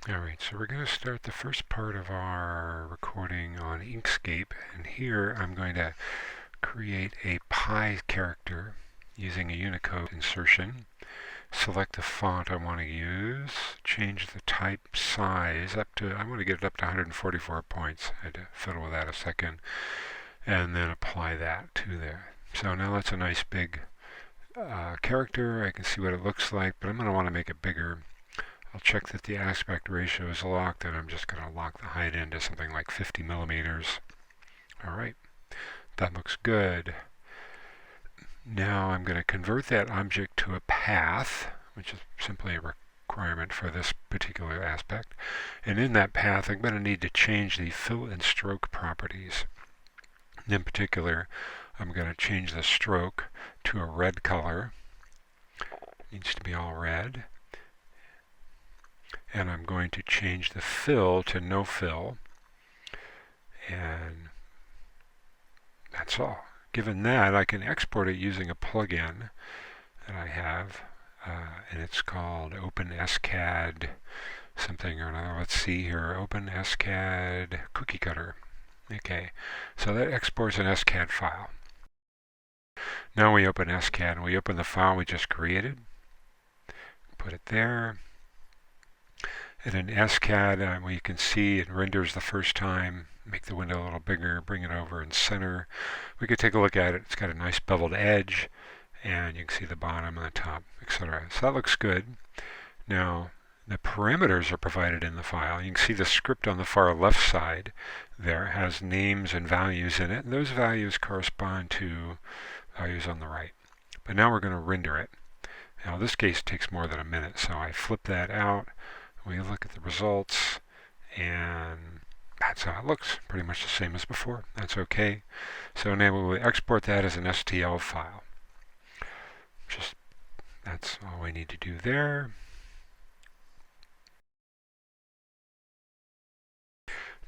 Alright, so we're going to start the first part of our recording on Inkscape, and here I'm going to create a pi character using a Unicode insertion. Select the font I want to use, change the type size up to, I want to get it up to 144 points. I had to fiddle with that a second, and then apply that to there. So now that's a nice big character. I can see what it looks like, but I'm going to want to make it bigger. I'll check that the aspect ratio is locked, and I'm just going to lock the height into something like 50 millimeters. Alright, that looks good. Now I'm going to convert that object to a path, which is simply a requirement for this particular aspect. And in that path, I'm going to need to change the fill and stroke properties. In particular, I'm going to change the stroke to a red color. It needs to be all red. And I'm going to change the fill to no fill. And that's all. Given that, I can export it using a plugin that I have, and it's called OpenSCAD something or another. Let's see here, OpenSCAD Cookie Cutter. Okay, so that exports an SCAD file. Now we open SCAD and we open the file we just created. Put it there. And in SCAD, we can see it renders the first time. Make the window a little bigger, bring it over and center. We could take a look at it. It's got a nice beveled edge, and you can see the bottom and the top, etc. So that looks good. Now, the parameters are provided in the file. You can see the script on the far left side there has names and values in it, and those values correspond to values on the right. But now we're going to render it. Now, in this case, it takes more than a minute, so I flip that out. We look at the results, and that's how it looks. Pretty much the same as before. That's okay. So now we will export that as an STL file. That's all we need to do there.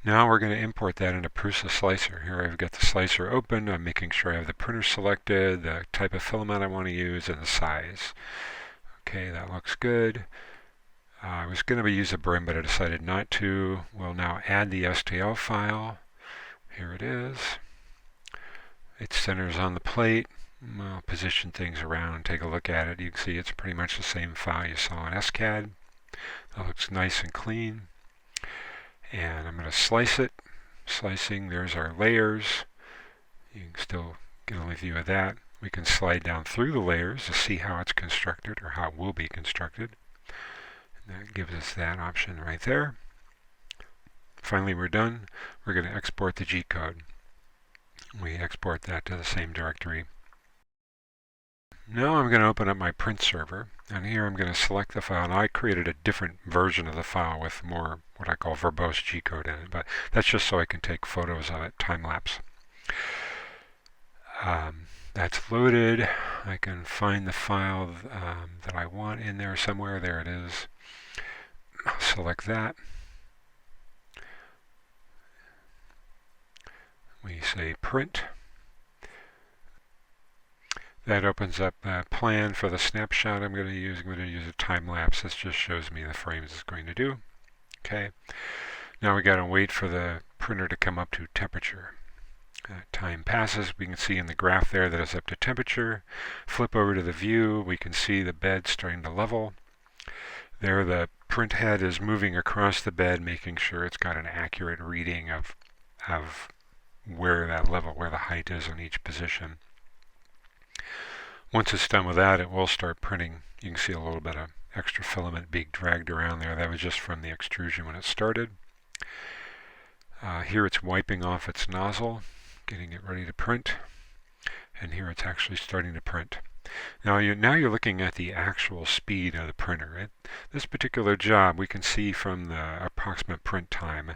Now we're going to import that into PrusaSlicer. Here I've got the slicer open. I'm making sure I have the printer selected, the type of filament I want to use, and the size. Okay, that looks good. I was going to use a brim, but I decided not to. We'll now add the STL file. Here it is. It centers on the plate. I'll position things around and take a look at it. You can see it's pretty much the same file you saw in SCAD. That looks nice and clean. And I'm going to slice it. Slicing, there's our layers. You can still get a view of that. We can slide down through the layers to see how it's constructed, or how it will be constructed. That gives us that option right there. Finally, we're done. We're going to export the G-code. We export that to the same directory. Now I'm going to open up my print server, and here I'm going to select the file. Now I created a different version of the file with more what I call verbose G-code in it, but that's just so I can take photos of it, time-lapse. That's loaded. I can find the file that I want in there somewhere. There it is. Select that. We say print. That opens up a plan for the snapshot I'm going to use. I'm going to use a time lapse. This just shows me the frames it's going to do. Okay. Now we got to wait for the printer to come up to temperature. Time passes. We can see in the graph there that it's up to temperature. Flip over to the view. We can see the bed starting to level. There the print head is moving across the bed, making sure it's got an accurate reading of where that level, where the height is in each position. Once it's done with that, it will start printing. You can see a little bit of extra filament being dragged around there. That was just from the extrusion when it started. Here it's wiping off its nozzle, getting it ready to print. And here it's actually starting to print. Now you're looking at the actual speed of the printer. This particular job, we can see from the approximate print time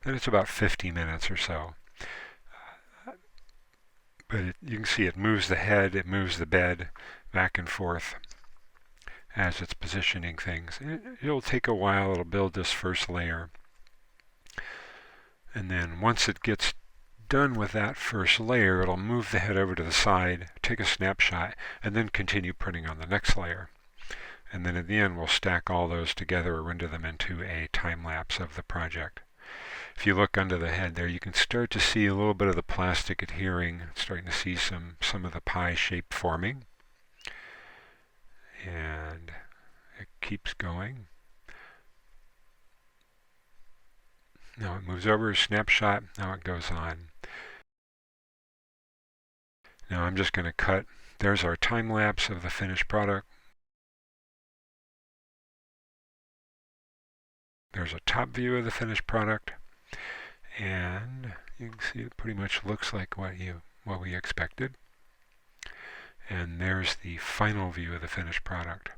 that it's about 50 minutes or so. But you can see it moves the head, it moves the bed back and forth as it's positioning things. It'll take a while. It'll build this first layer. And then once it gets done with that first layer, it'll move the head over to the side, take a snapshot, and then continue printing on the next layer. And then at the end we'll stack all those together or render them into a time lapse of the project. If you look under the head there, you can start to see a little bit of the plastic adhering, starting to see some of the pie shape forming. And it keeps going. Now it moves over, snapshot, now it goes on. Now I'm just going to cut, there's our time lapse of the finished product. There's a top view of the finished product, and you can see it pretty much looks like what we expected. And there's the final view of the finished product.